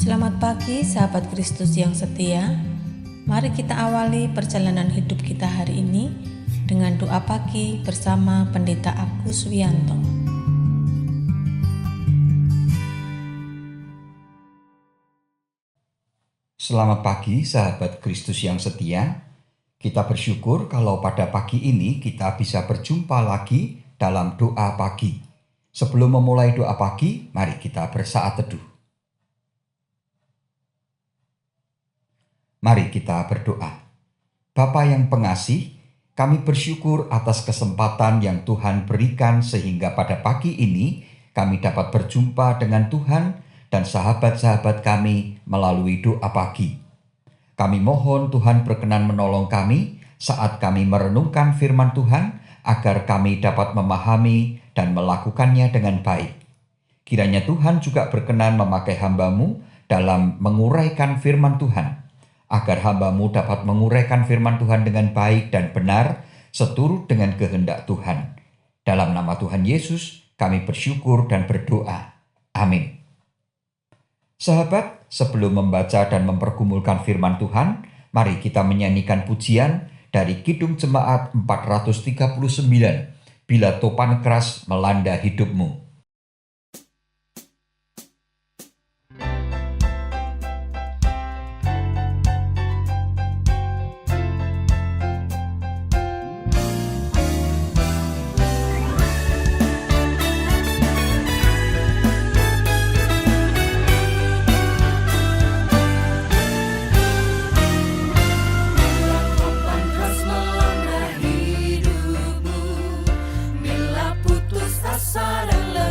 Selamat pagi sahabat Kristus yang setia. Mari kita awali perjalanan hidup kita hari ini dengan doa pagi bersama Pendeta Agus Wianto. Selamat pagi sahabat Kristus yang setia. Kita bersyukur kalau pada pagi ini kita bisa berjumpa lagi dalam doa pagi. Sebelum memulai doa pagi, mari kita bersaat teduh. Mari kita berdoa. Bapa yang pengasih, kami bersyukur atas kesempatan yang Tuhan berikan sehingga pada pagi ini kami dapat berjumpa dengan Tuhan dan sahabat-sahabat kami melalui doa pagi. Kami mohon Tuhan berkenan menolong kami saat kami merenungkan firman Tuhan agar kami dapat memahami dan melakukannya dengan baik. Kiranya Tuhan juga berkenan memakai hamba-Mu dalam menguraikan firman Tuhan, agar hamba-Mu dapat menguraikan firman Tuhan dengan baik dan benar seturut dengan kehendak Tuhan. Dalam nama Tuhan Yesus kami bersyukur dan berdoa. Amin. Sahabat, sebelum membaca dan mempergumulkan firman Tuhan, mari kita menyanyikan pujian dari Kidung Jemaat 439, Bila Topan Keras Melanda Hidupmu. Asa dan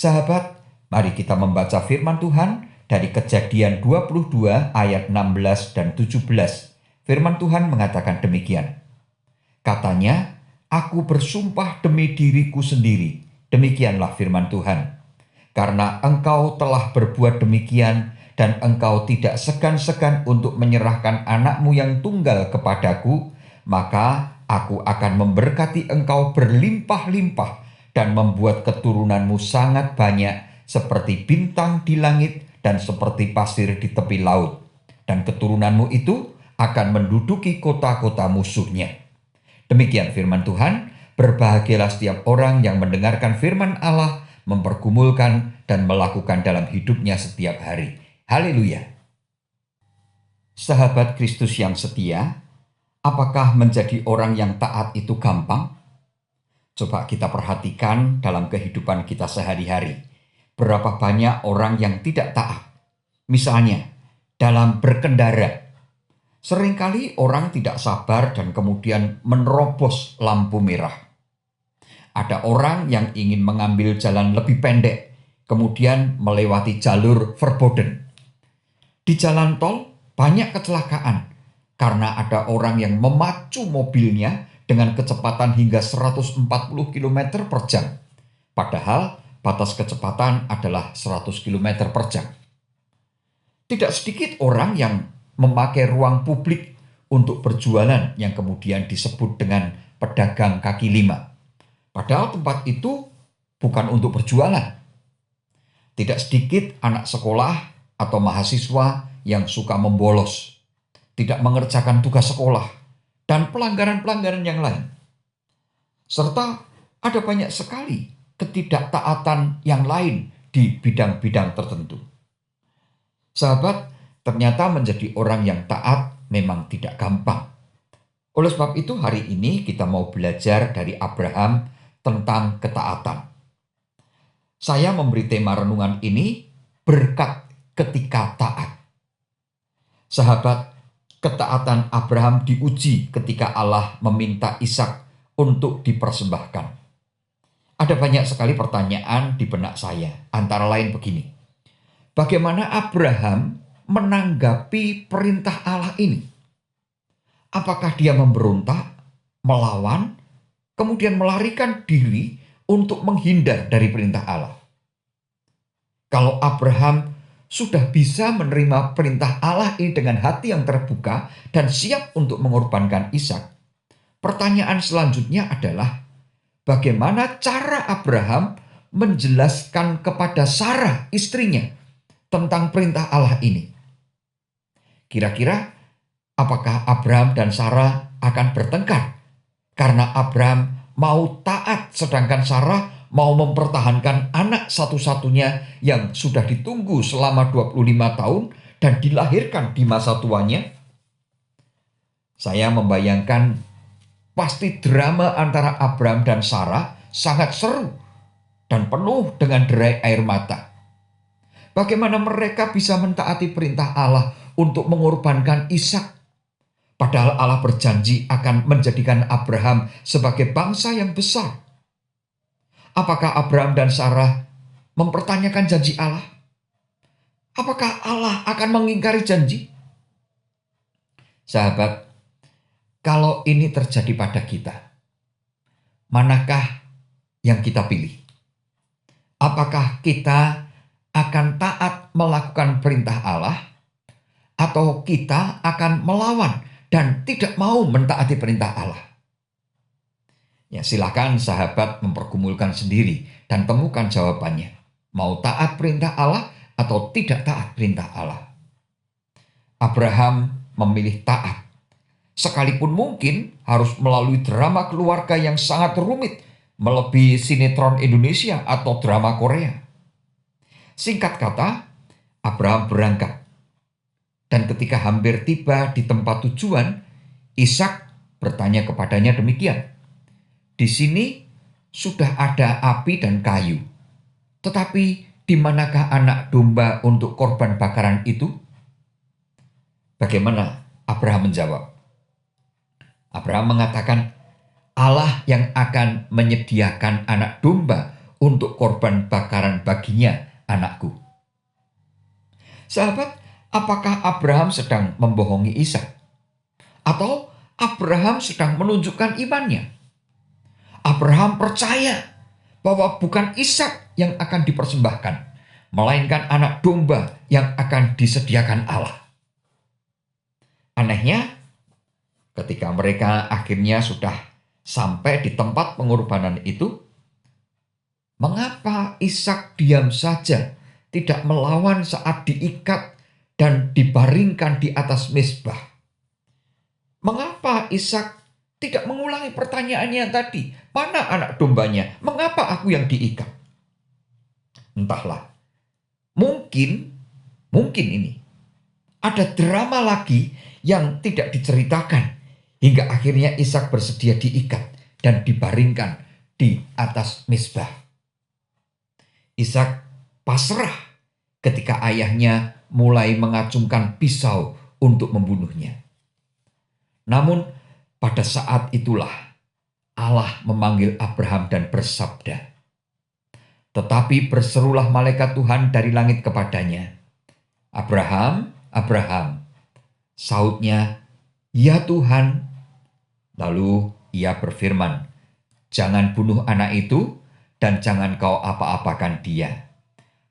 Sahabat, mari kita membaca firman Tuhan dari Kejadian 22 ayat 16 dan 17. Firman Tuhan mengatakan demikian. Katanya, "Aku bersumpah demi diriku sendiri." Demikianlah firman Tuhan. "Karena engkau telah berbuat demikian dan engkau tidak segan-segan untuk menyerahkan anakmu yang tunggal kepadaku, maka aku akan memberkati engkau berlimpah-limpah dan membuat keturunanmu sangat banyak seperti bintang di langit dan seperti pasir di tepi laut. Dan keturunanmu itu akan menduduki kota-kota musuhnya." Demikian firman Tuhan. Berbahagialah setiap orang yang mendengarkan firman Allah, mempergumulkan dan melakukan dalam hidupnya setiap hari. Haleluya. Sahabat Kristus yang setia, apakah menjadi orang yang taat itu gampang? Coba kita perhatikan dalam kehidupan kita sehari-hari. Berapa banyak orang yang tidak taat? Misalnya, dalam berkendara. Seringkali orang tidak sabar dan kemudian menerobos lampu merah. Ada orang yang ingin mengambil jalan lebih pendek, kemudian melewati jalur verboden. Di jalan tol banyak kecelakaan karena ada orang yang memacu mobilnya dengan kecepatan hingga 140 km per jam. Padahal batas kecepatan adalah 100 km per jam. Tidak sedikit orang yang memakai ruang publik untuk berjualan yang kemudian disebut dengan pedagang kaki lima. Padahal tempat itu bukan untuk berjualan. Tidak sedikit anak sekolah atau mahasiswa yang suka membolos, tidak mengerjakan tugas sekolah, dan pelanggaran-pelanggaran yang lain. Serta ada banyak sekali ketidaktaatan yang lain di bidang-bidang tertentu. Sahabat, ternyata menjadi orang yang taat memang tidak gampang. Oleh sebab itu hari ini kita mau belajar dari Abraham tentang ketaatan. Saya memberi tema renungan ini, berkat ketika taat. Sahabat, ketaatan Abraham diuji ketika Allah meminta Ishak untuk dipersembahkan. Ada banyak sekali pertanyaan di benak saya, antara lain begini. Bagaimana Abraham menanggapi perintah Allah ini? Apakah dia memberontak, melawan, kemudian melarikan diri untuk menghindar dari perintah Allah? Kalau Abraham sudah bisa menerima perintah Allah ini dengan hati yang terbuka dan siap untuk mengorbankan Ishak, pertanyaan selanjutnya adalah bagaimana cara Abraham menjelaskan kepada Sarah istrinya tentang perintah Allah ini? Kira-kira apakah Abraham dan Sarah akan bertengkar karena Abraham mau taat sedangkan Sarah mau mempertahankan anak satu-satunya yang sudah ditunggu selama 25 tahun dan dilahirkan di masa tuanya? Saya membayangkan pasti drama antara Abraham dan Sarah sangat seru dan penuh dengan derai air mata. Bagaimana mereka bisa mentaati perintah Allah untuk mengorbankan Ishak? Padahal Allah berjanji akan menjadikan Abraham sebagai bangsa yang besar. Apakah Abraham dan Sarah mempertanyakan janji Allah? Apakah Allah akan mengingkari janji? Sahabat, kalau ini terjadi pada kita, manakah yang kita pilih? Apakah kita akan taat melakukan perintah Allah, atau kita akan melawan dan tidak mau mentaati perintah Allah? Ya, silakan sahabat mempergumulkan sendiri dan temukan jawabannya. Mau taat perintah Allah atau tidak taat perintah Allah? Abraham memilih taat. Sekalipun mungkin harus melalui drama keluarga yang sangat rumit, melebihi sinetron Indonesia atau drama Korea. Singkat kata, Abraham berangkat. Dan ketika hampir tiba di tempat tujuan, Ishak bertanya kepadanya demikian. Di sini sudah ada api dan kayu. Tetapi di manakah anak domba untuk korban bakaran itu? Bagaimana Abraham menjawab? Abraham mengatakan, Allah yang akan menyediakan anak domba untuk korban bakaran bagi baginya, anakku. Sahabat, apakah Abraham sedang membohongi Ishak? Atau Abraham sedang menunjukkan imannya? Abraham percaya bahwa bukan Ishak yang akan dipersembahkan, melainkan anak domba yang akan disediakan Allah. Anehnya, ketika mereka akhirnya sudah sampai di tempat pengorbanan itu, mengapa Ishak diam saja, tidak melawan saat diikat dan dibaringkan di atas mezbah? Mengapa Ishak tidak mengulangi pertanyaannya tadi? Mana anak dombanya? Mengapa aku yang diikat? Entahlah. Mungkin ini ada drama lagi yang tidak diceritakan hingga akhirnya Ishak bersedia diikat dan dibaringkan di atas mezbah. Ishak pasrah ketika ayahnya mulai mengacungkan pisau untuk membunuhnya. Namun pada saat itulah Allah memanggil Abraham dan bersabda. Tetapi berserulah malaikat Tuhan dari langit kepadanya. Abraham, Abraham. Sautnya, ya Tuhan. Lalu ia berfirman, jangan bunuh anak itu dan jangan kau apa-apakan dia.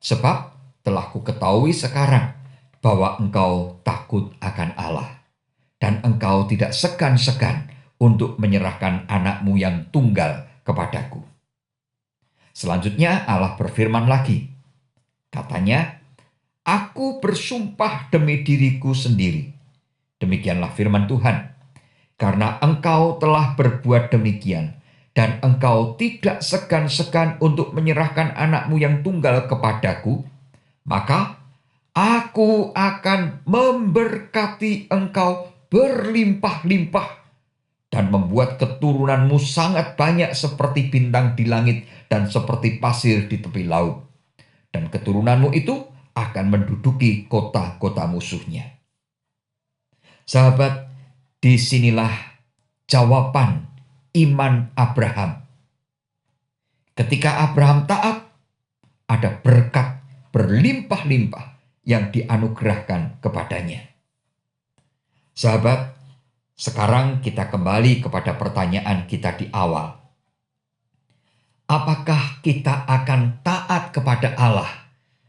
Sebab telah kuketahui sekarang bahwa engkau takut akan Allah. Dan engkau tidak segan-segan untuk menyerahkan anakmu yang tunggal kepadaku. Selanjutnya Allah berfirman lagi. Katanya, aku bersumpah demi diriku sendiri. Demikianlah firman Tuhan. Karena engkau telah berbuat demikian, dan engkau tidak segan-segan untuk menyerahkan anakmu yang tunggal kepadaku, maka aku akan memberkati engkau berlimpah-limpah dan membuat keturunanmu sangat banyak seperti bintang di langit dan seperti pasir di tepi laut. Dan keturunanmu itu akan menduduki kota-kota musuhnya. Sahabat, disinilah jawaban iman Abraham. Ketika Abraham taat, ada berkat berlimpah-limpah yang dianugerahkan kepadanya. Sahabat, sekarang kita kembali kepada pertanyaan kita di awal. Apakah kita akan taat kepada Allah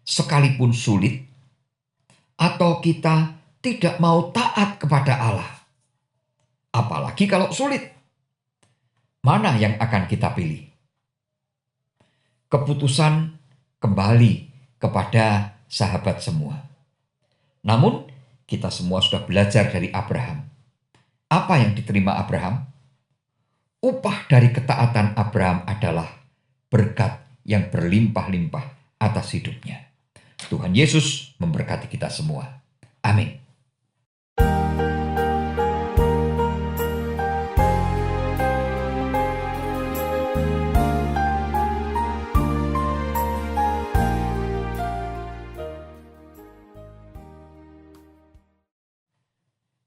sekalipun sulit? Atau kita tidak mau taat kepada Allah? Apalagi kalau sulit. Mana yang akan kita pilih? Keputusan kembali kepada sahabat semua. Namun, kita semua sudah belajar dari Abraham. Apa yang diterima Abraham? Upah dari ketaatan Abraham adalah berkat yang berlimpah-limpah atas hidupnya. Tuhan Yesus memberkati kita semua. Amin.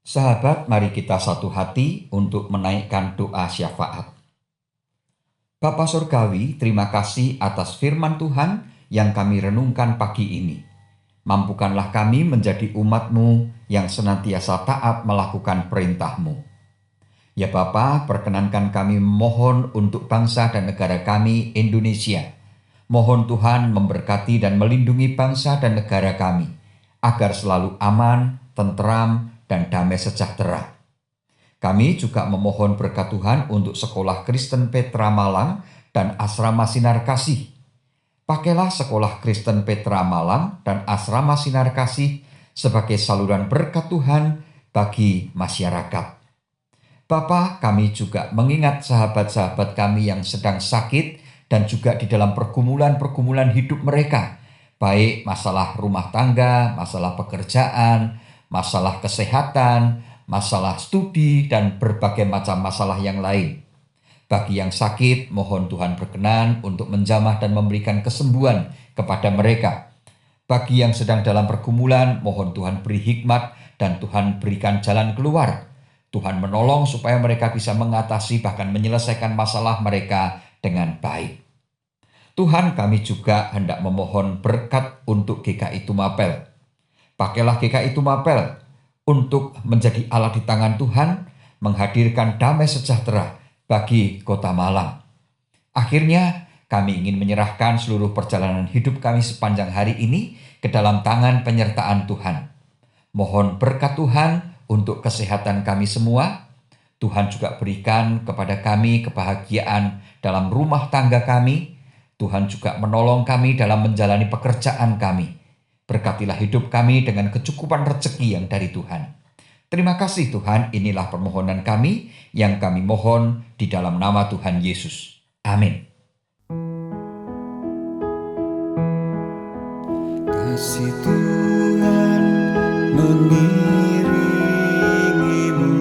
Sahabat, mari kita satu hati untuk menaikkan doa syafaat. Bapa Surgawi, terima kasih atas firman Tuhan yang kami renungkan pagi ini. Mampukanlah kami menjadi umat-Mu yang senantiasa taat melakukan perintah-Mu. Ya Bapa, perkenankan kami memohon untuk bangsa dan negara kami, Indonesia. Mohon Tuhan memberkati dan melindungi bangsa dan negara kami, agar selalu aman, tentram, dan damai sejahtera. Kami juga memohon berkat Tuhan untuk Sekolah Kristen Petra Malang dan Asrama Sinar Kasih. Pakailah Sekolah Kristen Petra Malang dan Asrama Sinar Kasih sebagai saluran berkat Tuhan bagi masyarakat. Bapa, kami juga mengingat sahabat-sahabat kami yang sedang sakit dan juga di dalam pergumulan-pergumulan hidup mereka, baik masalah rumah tangga, masalah pekerjaan, masalah kesehatan, masalah studi, dan berbagai macam masalah yang lain. Bagi yang sakit, mohon Tuhan berkenan untuk menjamah dan memberikan kesembuhan kepada mereka. Bagi yang sedang dalam pergumulan, mohon Tuhan beri hikmat dan Tuhan berikan jalan keluar. Tuhan menolong supaya mereka bisa mengatasi bahkan menyelesaikan masalah mereka dengan baik. Tuhan, kami juga hendak memohon berkat untuk GKI Tumapel. Pakailah GKI Tumapel untuk menjadi alat di tangan Tuhan, menghadirkan damai sejahtera bagi Kota Malang. Akhirnya, kami ingin menyerahkan seluruh perjalanan hidup kami sepanjang hari ini ke dalam tangan penyertaan Tuhan. Mohon berkat Tuhan untuk kesehatan kami semua. Tuhan juga berikan kepada kami kebahagiaan dalam rumah tangga kami. Tuhan juga menolong kami dalam menjalani pekerjaan kami. Berkatilah hidup kami dengan kecukupan rezeki yang dari Tuhan. Terima kasih Tuhan, inilah permohonan kami yang kami mohon di dalam nama Tuhan Yesus. Amin. Kasih Tuhan mengiringimu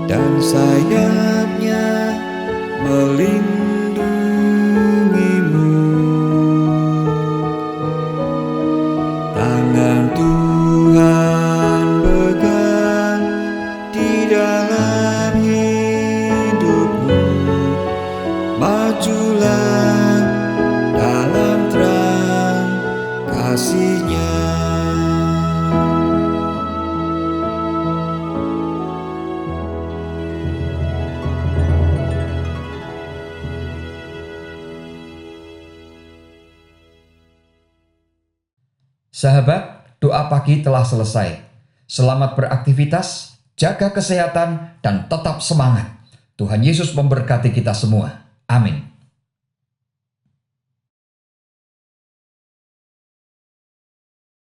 dan sayapnya melindungimu. Tangan Tuhan pegang di dalam hidupmu. Majulah dalam terang kasih-Nya. Sahabat, doa pagi telah selesai. Selamat beraktivitas, jaga kesehatan, dan tetap semangat. Tuhan Yesus memberkati kita semua. Amin.